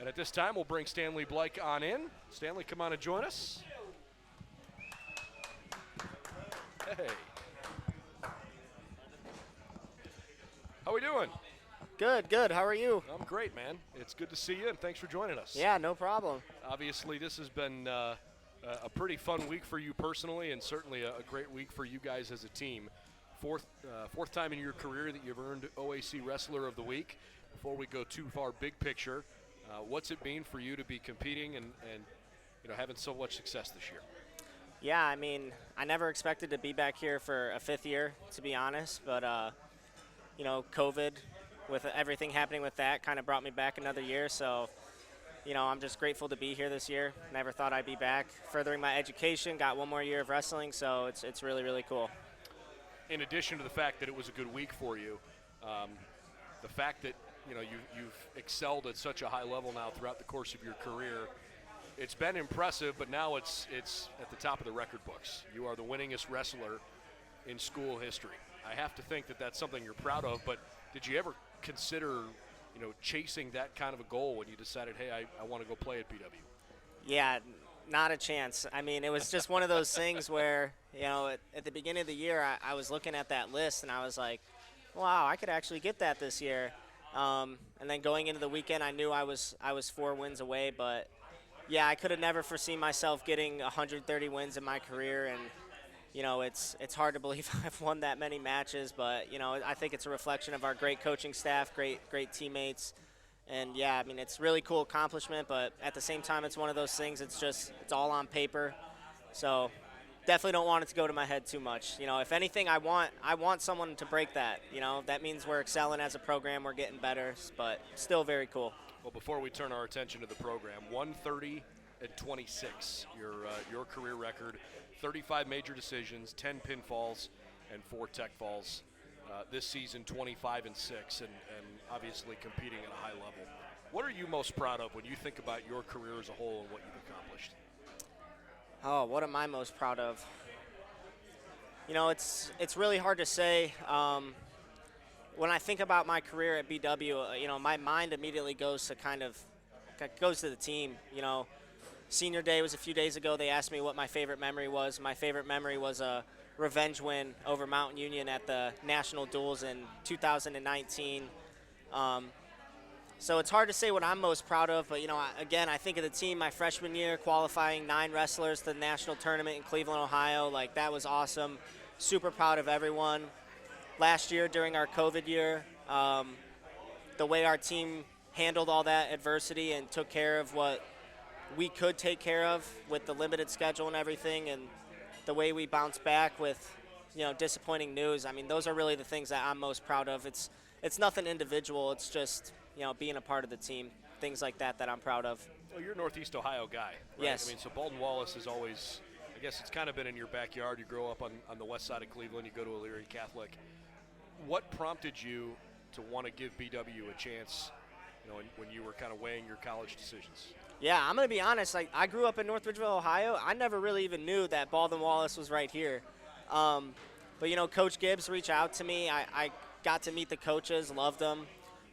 And at this time, we'll bring Stanley Bleich on in. Stanley, come on and join us. Hey. How we doing? Good, good. How are you? I'm great, man. It's good to see you, and thanks for joining us. Yeah, no problem. Obviously, this has been a pretty fun week for you personally, and certainly a great week for you guys as a team. Fourth time in your career that you've earned OAC Wrestler of the Week. Before we go too far, big picture, what's it mean for you to be competing and having so much success this year? Yeah, I mean, I never expected to be back here for a fifth year, to be honest, but COVID, with everything happening with that, kind of brought me back another year. So, I'm just grateful to be here this year. Never thought I'd be back. Furthering my education, got one more year of wrestling, so it's really, really cool. In addition to the fact that it was a good week for you, the fact that you've excelled at such a high level now throughout the course of your career, it's been impressive, but now it's at the top of the record books. You are the winningest wrestler in school history. I have to think that that's something you're proud of, but did you ever consider chasing that kind of a goal when you decided, hey, I want to go play at BW? Yeah, not a chance. I mean, it was just one of those things where, at the beginning of the year, I was looking at that list and I was like, wow, I could actually get that this year. And then going into the weekend, I knew I was 4 wins away, but yeah, I could have never foreseen myself getting 130 wins in my career, and it's hard to believe I've won that many matches, but I think it's a reflection of our great coaching staff, great teammates, and yeah, I mean, it's a really cool accomplishment, but at the same time, it's one of those things. It's all on paper, so definitely don't want it to go to my head too much. If anything, I want someone to break that. That means we're excelling as a program, we're getting better, but still very cool. Well, before we turn our attention to the program, 130-26, your career record, 35 major decisions, 10 pinfalls, and 4 tech falls. This season, 25-6, and obviously competing at a high level. What are you most proud of when you think about your career as a whole and what you've accomplished? Oh, what am I most proud of? It's really hard to say. When I think about my career at BW, my mind immediately goes to the team. Senior day was a few days ago. They asked me what my favorite memory was. My favorite memory was a revenge win over Mountain Union at the national duels in 2019. So it's hard to say what I'm most proud of, but again, I think of the team my freshman year, qualifying 9 wrestlers to the national tournament in Cleveland, Ohio. Like, that was awesome. Super proud of everyone. Last year, during our COVID year, the way our team handled all that adversity and took care of what we could take care of with the limited schedule and everything, and the way we bounced back with, disappointing news. I mean, those are really the things that I'm most proud of. It's nothing individual. It's just, being a part of the team, things like that I'm proud of. Well, you're a Northeast Ohio guy, right? Yes. I mean, so Baldwin Wallace is always, I guess it's kind of been in your backyard. You grow up on the west side of Cleveland. You go to Elyria Catholic. What prompted you to want to give BW a chance, when you were kind of weighing your college decisions? Yeah, I'm going to be honest. I grew up in North Ridgeville, Ohio. I never really even knew that Baldwin Wallace was right here. But, Coach Gibbs reached out to me. I got to meet the coaches, loved them.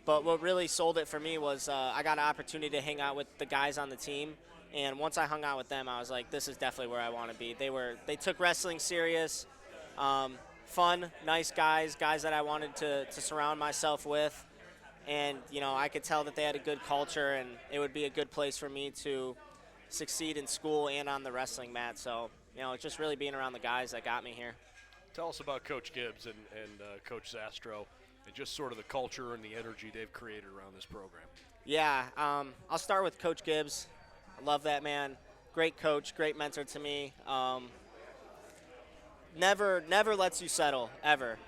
But what really sold it for me was I got an opportunity to hang out with the guys on the team. And once I hung out with them, I was like, this is definitely where I want to be. They took wrestling serious. Fun, nice guys that I wanted to surround myself with. And, I could tell that they had a good culture, and it would be a good place for me to succeed in school and on the wrestling mat. So, it's just really being around the guys that got me here. Tell us about Coach Gibbs and Coach Zastro and just sort of the culture and the energy they've created around this program. Yeah, I'll start with Coach Gibbs. I love that man. Great coach, great mentor to me. Never lets you settle, ever.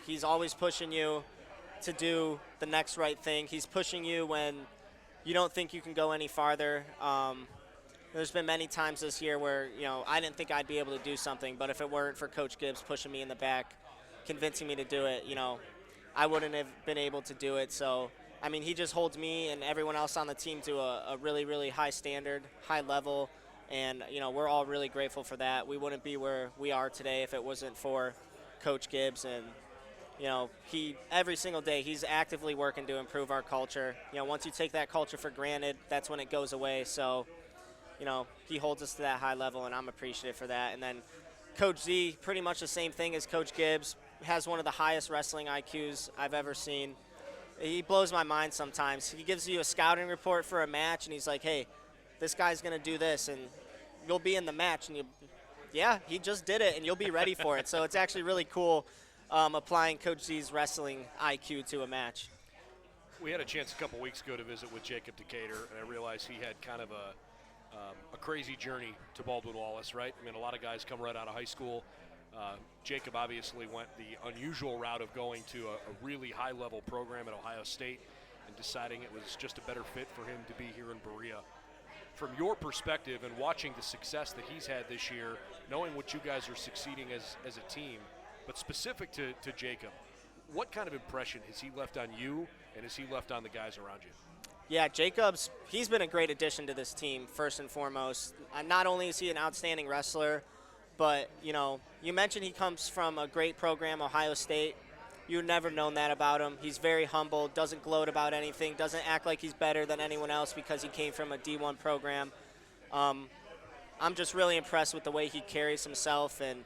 He's always pushing you to do the next right thing. He's pushing you when you don't think you can go any farther. There's been many times this year where, I didn't think I'd be able to do something, but if it weren't for Coach Gibbs pushing me in the back, convincing me to do it, I wouldn't have been able to do it. So, I mean, he just holds me and everyone else on the team to a really, really high standard, high level. And, we're all really grateful for that. We wouldn't be where we are today if it wasn't for Coach Gibbs. And, he every single day he's actively working to improve our culture. Once you take that culture for granted, that's when it goes away. So, he holds us to that high level, and I'm appreciative for that. And then Coach Z, pretty much the same thing as Coach Gibbs, has one of the highest wrestling IQs I've ever seen. He blows my mind sometimes. He gives you a scouting report for a match, and he's like, hey, this guy's going to do this, and you'll be in the match. And yeah, he just did it, and you'll be ready for it. So it's actually really cool applying Coach Z's wrestling IQ to a match. We had a chance a couple weeks ago to visit with Jacob Decatur, and I realized he had kind of a crazy journey to Baldwin Wallace, right? I mean, a lot of guys come right out of high school. Jacob obviously went the unusual route of going to a really high-level program at Ohio State and deciding it was just a better fit for him to be here in Berea. From your perspective and watching the success that he's had this year, knowing what you guys are succeeding as a team, but specific to Jacob, what kind of impression has he left on you and has he left on the guys around you? Yeah, he's been a great addition to this team, first and foremost. Not only is he an outstanding wrestler, but, you mentioned he comes from a great program, Ohio State. You've never known that about him. He's very humble, doesn't gloat about anything, doesn't act like he's better than anyone else because he came from a D1 program. I'm just really impressed with the way he carries himself. And,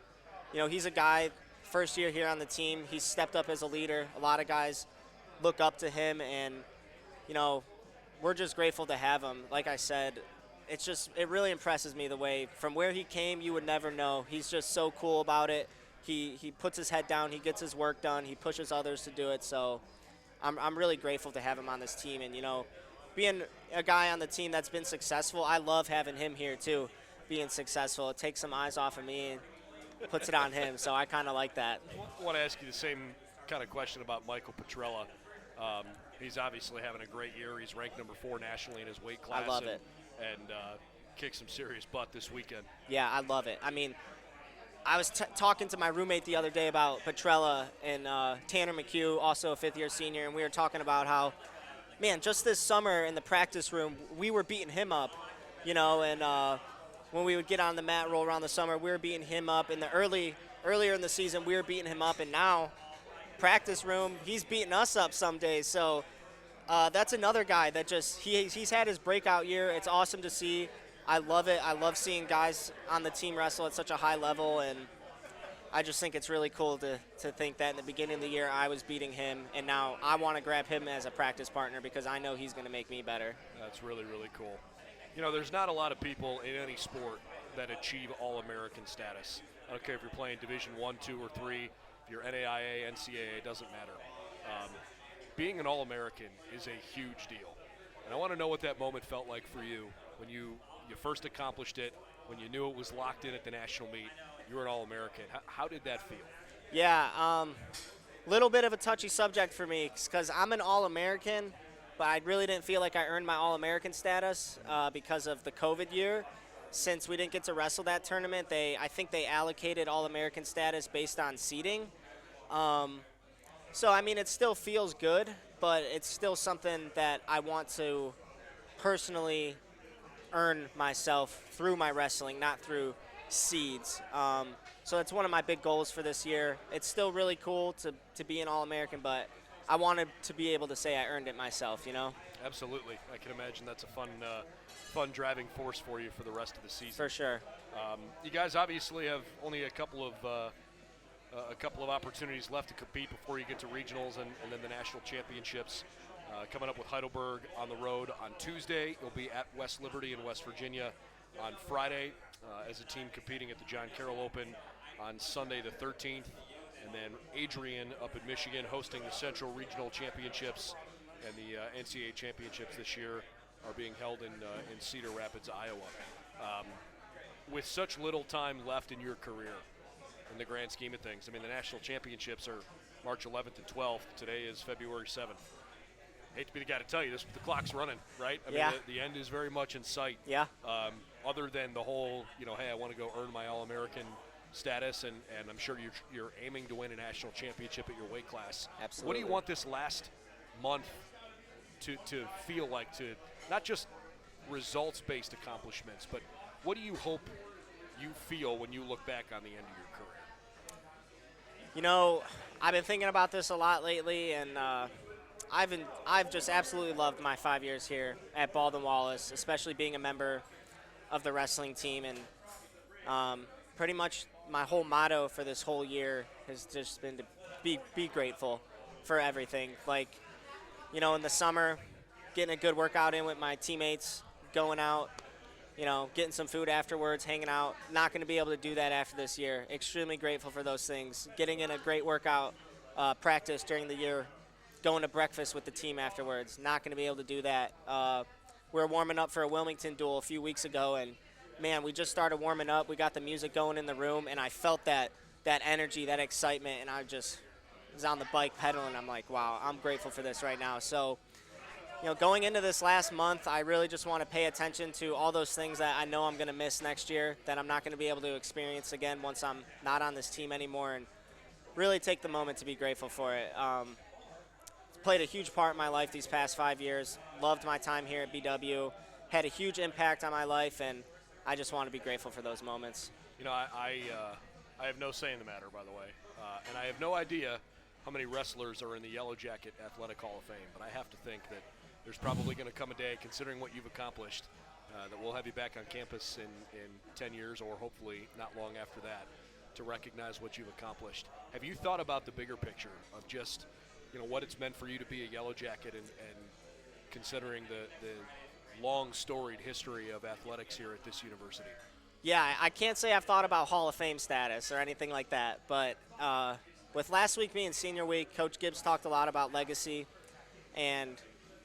he's a guy, first year here on the team, he's stepped up as a leader. A lot of guys look up to him, and, we're just grateful to have him. Like I said, it really impresses me the way, from where he came, you would never know. He's just so cool about it. He puts his head down, he gets his work done, he pushes others to do it. So I'm really grateful to have him on this team. And, being a guy on the team that's been successful, I love having him here too, being successful. It takes some eyes off of me and puts it on him. So I kind of like that. I want to ask you the same kind of question about Michael Petrella. He's obviously having a great year. He's ranked number 4 nationally in his weight class. I love it. And kicked some serious butt this weekend. Yeah, I love it. I mean, I was talking to my roommate the other day about Petrella and Tanner McHugh, also a fifth-year senior, and we were talking about how, man, just this summer in the practice room, we were beating him up, and when we would get on the mat, roll around the summer, we were beating him up. In the earlier in the season, we were beating him up, and now, practice room, he's beating us up some days. So that's another guy that he's had his breakout year. It's awesome to see. I love it. I love seeing guys on the team wrestle at such a high level, and I just think it's really cool to think that in the beginning of the year I was beating him, and now I want to grab him as a practice partner because I know he's going to make me better. That's really, really cool. There's not a lot of people in any sport that achieve All-American status. I don't care if you're playing Division I, II, or III. If you're NAIA, NCAA, it doesn't matter. Being an All-American is a huge deal. And I want to know what that moment felt like for you when you first accomplished it, when you knew it was locked in at the national meet. You were an All-American. How did that feel? Yeah, little bit of a touchy subject for me because I'm an All-American, but I really didn't feel like I earned my All-American status because of the COVID year. Since we didn't get to wrestle that tournament, I think they allocated All-American status based on seeding. So, I mean, it still feels good, but it's still something that I want to personally earn myself through my wrestling, not through seeds. So it's one of my big goals for this year. It's still really cool to be an All-American, but I wanted to be able to say I earned it myself, Absolutely. I can imagine that's a fun driving force for you for the rest of the season. For sure. You guys obviously have only a couple of opportunities left to compete before you get to regionals and then the national championships. Coming up with Heidelberg on the road on Tuesday. You'll be at West Liberty in West Virginia on Friday as a team competing at the John Carroll Open on Sunday the 13th. And then Adrian up in Michigan hosting the Central Regional Championships, and the NCAA Championships this year are being held in Cedar Rapids, Iowa. With such little time left in your career, in the grand scheme of things, I mean, the national championships are March 11th and 12th. Today is February 7th. Hate to be the guy to tell you this, but the clock's running, right? I mean, the end is very much in sight. Yeah. Other than the whole, hey, I want to go earn my All-American status, and I'm sure you're aiming to win a national championship at your weight class. Absolutely. What do you want this last month to feel like, to not just results-based accomplishments, but what do you hope you feel when you look back on the end of your career? I've been thinking about this a lot lately, and I've just absolutely loved my 5 years here at Baldwin Wallace, especially being a member of the wrestling team. And pretty much my whole motto for this whole year has just been to be grateful for everything. Like, you know, in the summer, getting a good workout in with my teammates, going out, you know, getting some food afterwards, hanging out. Not going to be able to do that after this year. Extremely grateful for those things. Getting in a great workout practice during the year, going to breakfast with the team afterwards. Not going to be able to do that. We were warming up for a Wilmington duel a few weeks ago, and, man, we just started warming up. We got the music going in the room, and I felt that energy, that excitement, and I just was on the bike pedaling. I'm like, wow, I'm grateful for this right now. So, you know, going into this last month, I really just want to pay attention to all those things that I know I'm going to miss next year, that I'm not going to be able to experience again once I'm not on this team anymore, and really take the moment to be grateful for it. It's played a huge part in my life these past 5 years. Loved my time here at BW. Had a huge impact on my life, and I just want to be grateful for those moments. You know, I have no say in the matter, by the way, and I have no idea how many wrestlers are in the Yellow Jacket Athletic Hall of Fame, but I have to think that there's probably going to come a day, considering what you've accomplished, that we'll have you back on campus in 10 years or hopefully not long after that to recognize what you've accomplished. Have you thought about the bigger picture of just, you know, what it's meant for you to be a Yellow Jacket and considering the long storied history of athletics here at this university? Yeah, I can't say I've thought about Hall of Fame status or anything like that, but with last week being senior week, Coach Gibbs talked a lot about legacy, and,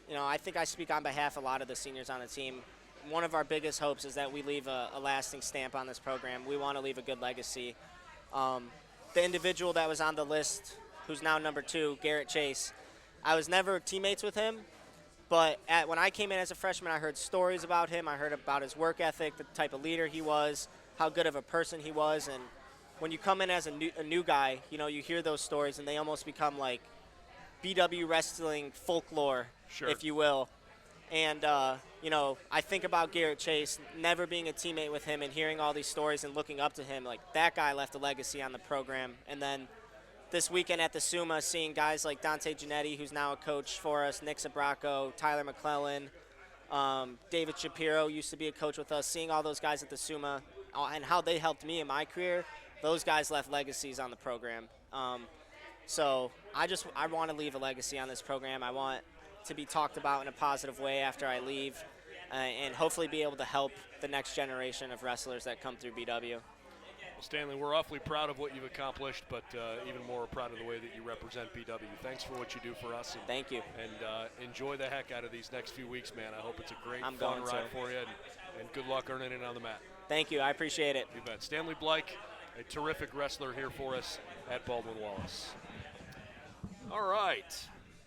you know, I think I speak on behalf of a lot of the seniors on the team. One of our biggest hopes is that we leave a lasting stamp on this program. We want to leave a good legacy. The individual that was on the list, who's now number 2, Garrett Chase, I was never teammates with him, but when I came in as a freshman, I heard stories about him. I heard about his work ethic, the type of leader he was, how good of a person he was. And when you come in as a new guy, you know, you hear those stories, and they almost become like BW wrestling folklore, Sure. if you will. And, you know, I think about Garrett Chase, never being a teammate with him and hearing all these stories and looking up to him. Like, that guy left a legacy on the program. And then this weekend at the SUMA, seeing guys like Dante Giannetti, who's now a coach for us, Nick Sabraco, Tyler McClellan, David Shapiro used to be a coach with us, seeing all those guys at the SUMA and how they helped me in my career, those guys left legacies on the program. So I want to leave a legacy on this program. I want to be talked about in a positive way after I leave, and hopefully be able to help the next generation of wrestlers that come through BW. Well, Stanley, we're awfully proud of what you've accomplished, but even more proud of the way that you represent BW. Thanks for what you do for us. And, thank you. And enjoy the heck out of these next few weeks, man. I hope it's a great, fun ride for you, and good luck earning it on the mat. Thank you. I appreciate it. You bet. Stanley Bleich, a terrific wrestler here for us at Baldwin Wallace. All right.